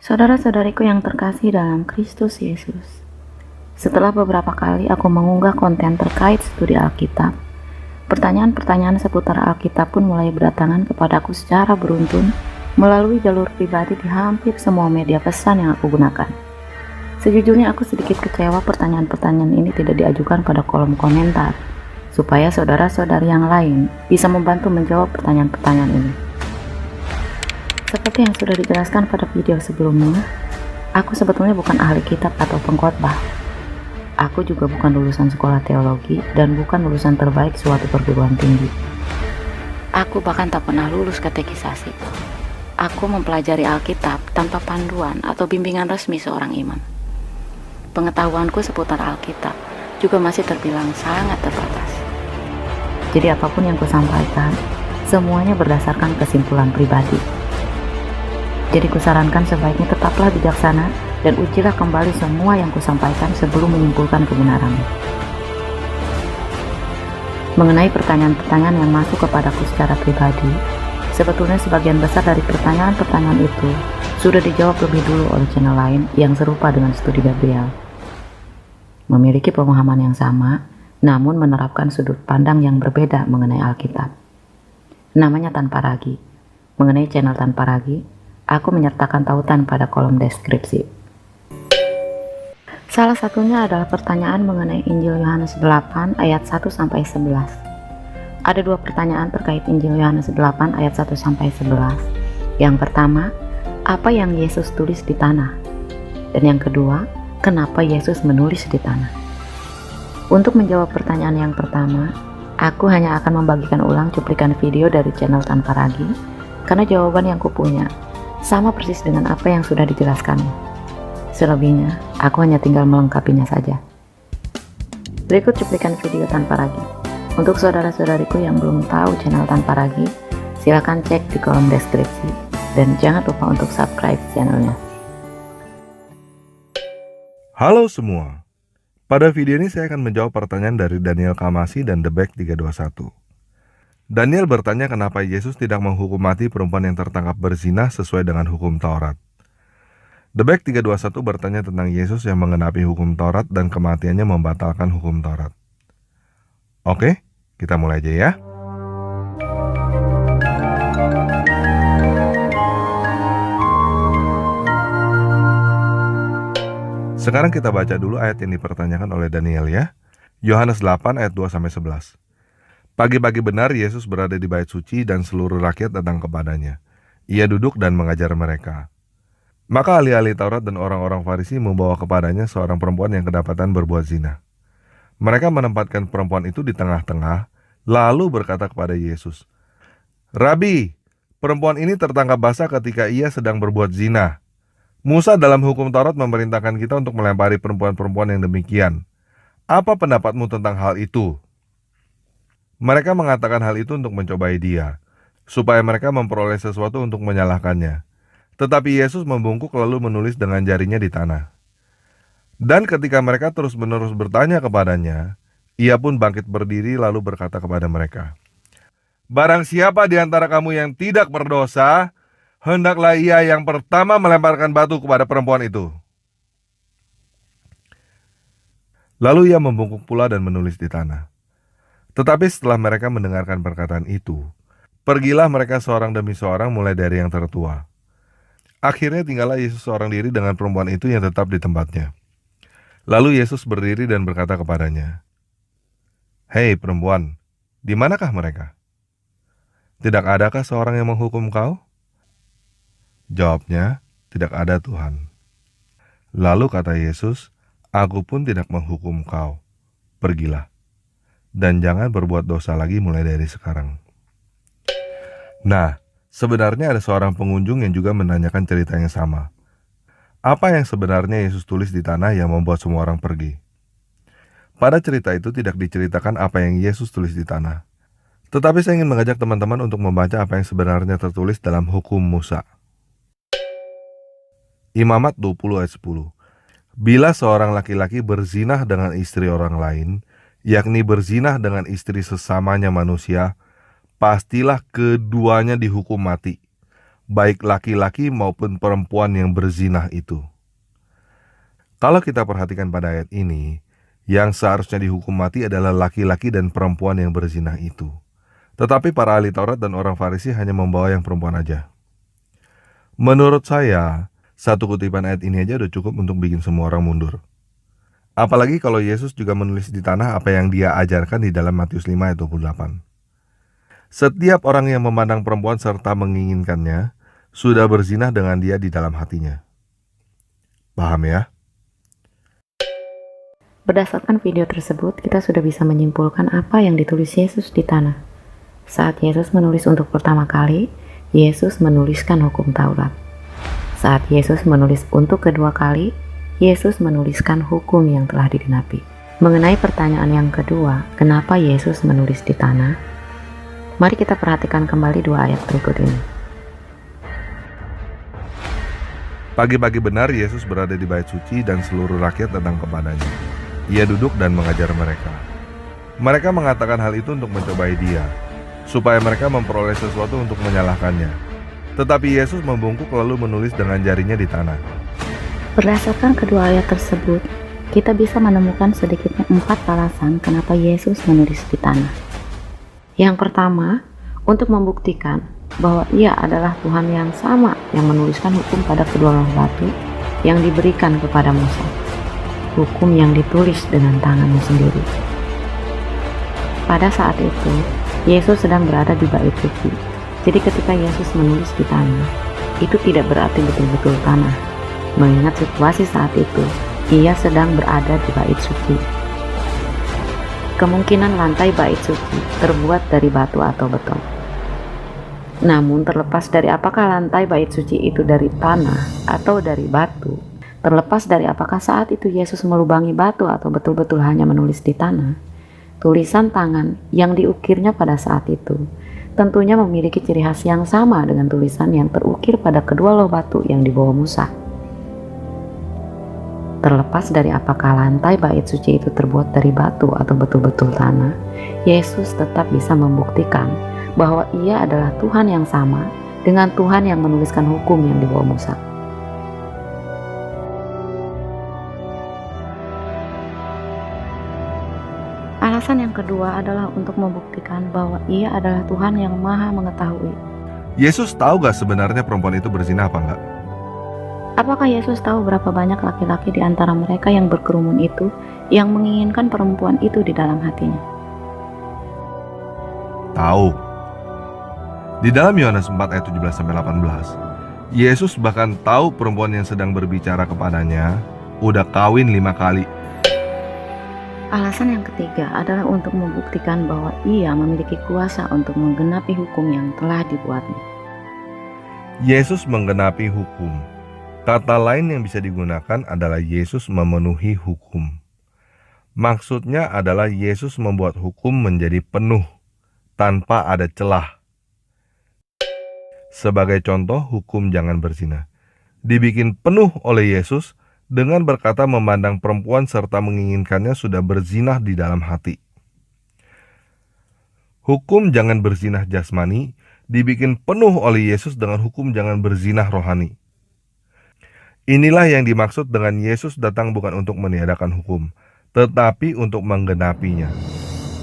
Saudara-saudariku yang terkasih dalam Kristus Yesus, setelah beberapa kali aku mengunggah konten terkait studi Alkitab, pertanyaan-pertanyaan seputar Alkitab pun mulai berdatangan kepadaku secara beruntun melalui jalur pribadi di hampir semua media pesan yang aku gunakan. Sejujurnya aku sedikit kecewa pertanyaan-pertanyaan ini tidak diajukan pada kolom komentar, supaya saudara-saudari yang lain bisa membantu menjawab pertanyaan-pertanyaan ini. Seperti yang sudah dijelaskan pada video sebelumnya, aku sebetulnya bukan ahli kitab atau pengkhotbah. Aku juga bukan lulusan sekolah teologi dan bukan lulusan terbaik suatu perguruan tinggi. Aku bahkan tak pernah lulus katekisasi. Aku mempelajari Alkitab tanpa panduan atau bimbingan resmi seorang imam. Pengetahuanku seputar Alkitab juga masih terbilang sangat terbatas. Jadi apapun yang kusampaikan, semuanya berdasarkan kesimpulan pribadi. Jadi kusarankan sebaiknya tetaplah bijaksana dan ujilah kembali semua yang kusampaikan sebelum menyimpulkan kebenarannya. Mengenai pertanyaan-pertanyaan yang masuk kepadaku secara pribadi, sebetulnya sebagian besar dari pertanyaan-pertanyaan itu sudah dijawab lebih dulu oleh channel lain yang serupa dengan studi Gabriel. Memiliki pemahaman yang sama, namun menerapkan sudut pandang yang berbeda mengenai Alkitab. Namanya Tanpa Ragi. Mengenai channel Tanpa Ragi, aku menyertakan tautan pada kolom deskripsi. Salah satunya adalah pertanyaan mengenai Injil Yohanes 8 ayat 1-11. Ada dua pertanyaan terkait Injil Yohanes 8 ayat 1-11. Yang pertama, apa yang Yesus tulis di tanah? Dan yang kedua, kenapa Yesus menulis di tanah? Untuk menjawab pertanyaan yang pertama, aku hanya akan membagikan ulang cuplikan video dari channel Tanpa Ragi, karena jawaban yang kupunya sama persis dengan apa yang sudah dijelaskan. Selebihnya, aku hanya tinggal melengkapinya saja. Berikut cuplikan video Tanpa Ragi. Untuk saudara-saudariku yang belum tahu channel Tanpa Ragi, silakan cek di kolom deskripsi. Dan jangan lupa untuk subscribe channelnya. Halo semua. Pada video ini saya akan menjawab pertanyaan dari Daniel Kamasi dan Debek 321. Daniel bertanya kenapa Yesus tidak menghukum mati perempuan yang tertangkap berzina sesuai dengan hukum Taurat. Debek 321 bertanya tentang Yesus yang mengenapi hukum Taurat dan kematiannya membatalkan hukum Taurat. Oke, kita mulai aja ya. Sekarang kita baca dulu ayat yang dipertanyakan oleh Daniel ya. Yohanes 8 ayat 2-11. Pagi-pagi benar Yesus berada di bait suci dan seluruh rakyat datang kepadanya. Ia duduk dan mengajar mereka. Maka ahli-ahli Taurat dan orang-orang Farisi membawa kepadanya seorang perempuan yang kedapatan berbuat zina. Mereka menempatkan perempuan itu di tengah-tengah, lalu berkata kepada Yesus, "Rabi, perempuan ini tertangkap basah ketika ia sedang berbuat zina. Musa dalam hukum Taurat memerintahkan kita untuk melempari perempuan-perempuan yang demikian. Apa pendapatmu tentang hal itu?" Mereka mengatakan hal itu untuk mencobai dia, supaya mereka memperoleh sesuatu untuk menyalahkannya. Tetapi Yesus membungkuk lalu menulis dengan jarinya di tanah. Dan ketika mereka terus-menerus bertanya kepadanya, ia pun bangkit berdiri lalu berkata kepada mereka, "Barang siapa di antara kamu yang tidak berdosa, hendaklah ia yang pertama melemparkan batu kepada perempuan itu." Lalu ia membungkuk pula dan menulis di tanah. Tetapi setelah mereka mendengarkan perkataan itu, pergilah mereka seorang demi seorang mulai dari yang tertua. Akhirnya tinggallah Yesus seorang diri dengan perempuan itu yang tetap di tempatnya. Lalu Yesus berdiri dan berkata kepadanya, "Hei perempuan, di manakah mereka? Tidak adakah seorang yang menghukum kau?" Jawabnya, "Tidak ada Tuhan." Lalu kata Yesus, "Aku pun tidak menghukum kau. Pergilah. Dan jangan berbuat dosa lagi mulai dari sekarang." Nah, sebenarnya ada seorang pengunjung yang juga menanyakan cerita yang sama. Apa yang sebenarnya Yesus tulis di tanah yang membuat semua orang pergi? Pada cerita itu tidak diceritakan apa yang Yesus tulis di tanah. Tetapi saya ingin mengajak teman-teman untuk membaca apa yang sebenarnya tertulis dalam hukum Musa. Imamat 20 ayat 10. Bila seorang laki-laki berzinah dengan istri orang lain, yakni berzinah dengan istri sesamanya manusia, pastilah keduanya dihukum mati. baik laki-laki maupun perempuan yang berzinah itu. Kalau kita perhatikan pada ayat ini, yang seharusnya dihukum mati adalah laki-laki dan perempuan yang berzinah itu. Tetapi para ahli Taurat dan orang Farisi hanya membawa yang perempuan aja. Menurut saya, satu kutipan ayat ini aja udah cukup untuk bikin semua orang mundur. Apalagi kalau Yesus juga menulis di tanah apa yang dia ajarkan di dalam Matius 5 ayat 28. Setiap orang yang memandang perempuan serta menginginkannya, sudah berzinah dengan dia di dalam hatinya. Paham ya? Berdasarkan video tersebut, kita sudah bisa menyimpulkan apa yang ditulis Yesus di tanah. Saat Yesus menulis untuk pertama kali, Yesus menuliskan hukum Taurat. Saat Yesus menulis untuk kedua kali, Yesus menuliskan hukum yang telah digenapi. Mengenai pertanyaan yang kedua, kenapa Yesus menulis di tanah? Mari kita perhatikan kembali dua ayat berikut ini. Pagi-pagi benar Yesus berada di bait suci dan seluruh rakyat datang kepadanya. Ia duduk dan mengajar mereka. Mereka mengatakan hal itu untuk mencobai dia, supaya mereka memperoleh sesuatu untuk menyalahkannya. Tetapi Yesus membungkuk lalu menulis dengan jarinya di tanah. Berdasarkan kedua ayat tersebut, kita bisa menemukan sedikitnya 4 alasan kenapa Yesus menulis di tanah. Yang pertama, untuk membuktikan bahwa ia adalah Tuhan yang sama yang menuliskan hukum pada kedua loh batu yang diberikan kepada Musa. Hukum yang ditulis dengan tangannya sendiri. Pada saat itu, Yesus sedang berada di bait suci. Jadi ketika Yesus menulis di tanah, itu tidak berarti betul-betul tanah. Mengingat situasi saat itu, ia sedang berada di bait suci. Kemungkinan lantai bait suci terbuat dari batu atau beton. Namun terlepas dari apakah lantai bait suci itu dari tanah atau dari batu, terlepas dari apakah saat itu Yesus melubangi batu atau betul-betul hanya menulis di tanah, tulisan tangan yang diukirnya pada saat itu tentunya memiliki ciri khas yang sama dengan tulisan yang terukir pada kedua loh batu yang dibawa Musa. Terlepas dari apakah lantai bait suci itu terbuat dari batu atau betul-betul tanah, Yesus tetap bisa membuktikan bahwa ia adalah Tuhan yang sama dengan Tuhan yang menuliskan hukum yang dibawa Musa. Alasan yang kedua adalah untuk membuktikan bahwa ia adalah Tuhan yang maha mengetahui. Yesus tahu gak sebenarnya perempuan itu berzinah apa enggak? Apakah Yesus tahu berapa banyak laki-laki di antara mereka yang berkerumun itu yang menginginkan perempuan itu di dalam hatinya? Tahu. Di dalam Yohanes 4 ayat 17-18, Yesus bahkan tahu perempuan yang sedang berbicara kepadanya udah kawin 5 kali. Alasan yang ketiga adalah untuk membuktikan bahwa ia memiliki kuasa untuk menggenapi hukum yang telah dibuatnya. Yesus menggenapi hukum. Kata lain yang bisa digunakan adalah Yesus memenuhi hukum. Maksudnya adalah Yesus membuat hukum menjadi penuh, tanpa ada celah. Sebagai contoh, hukum jangan berzina dibikin penuh oleh Yesus dengan berkata memandang perempuan serta menginginkannya sudah berzinah di dalam hati. Hukum jangan berzinah jasmani dibikin penuh oleh Yesus dengan hukum jangan berzinah rohani. Inilah yang dimaksud dengan Yesus datang bukan untuk meniadakan hukum, tetapi untuk menggenapinya.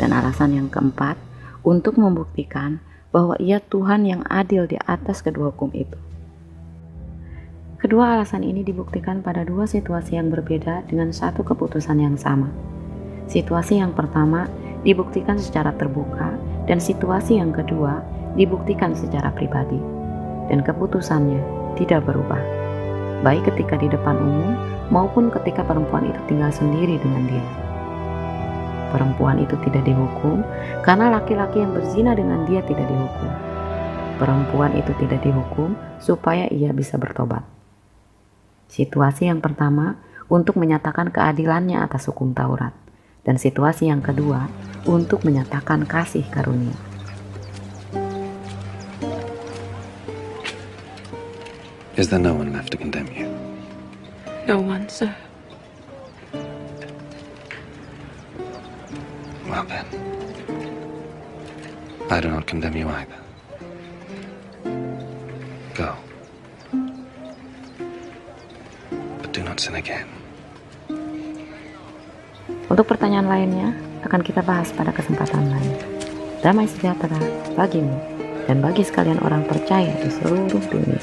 Dan alasan yang keempat, untuk membuktikan bahwa ia Tuhan yang adil di atas kedua hukum itu. Kedua alasan ini dibuktikan pada dua situasi yang berbeda dengan satu keputusan yang sama. Situasi yang pertama dibuktikan secara terbuka dan situasi yang kedua dibuktikan secara pribadi. Dan keputusannya tidak berubah, baik ketika di depan umum maupun ketika perempuan itu tinggal sendiri dengan dia. Perempuan itu tidak dihukum karena laki-laki yang berzina dengan dia tidak dihukum. Perempuan itu tidak dihukum supaya ia bisa bertobat. Situasi yang pertama untuk menyatakan keadilannya atas hukum Taurat, dan situasi yang kedua untuk menyatakan kasih karunia. Is there no one left to condemn you? No one, sir. Well then, I do not condemn you either. Go. not sin again. Untuk pertanyaan lainnya akan kita bahas pada kesempatan lain. Damai sejahtera bagimu dan bagi sekalian orang percaya di seluruh dunia.